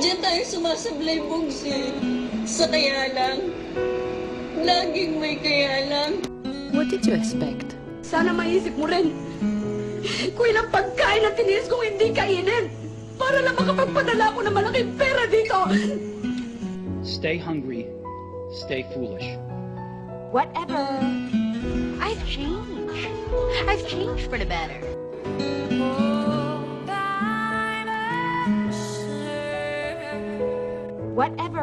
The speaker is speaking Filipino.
Diyan tayo sumasablay, Bugsi. Sa kaya lang. Laging may kaya lang. What did you expect? Sana maisip mo rin kung ilang pagkain na tiniis kong hindi kainin para lang makapagpadala ko ng malaking pera dito. Stay hungry. Stay foolish. Whatever. I've changed. I've changed for the better. Whatever.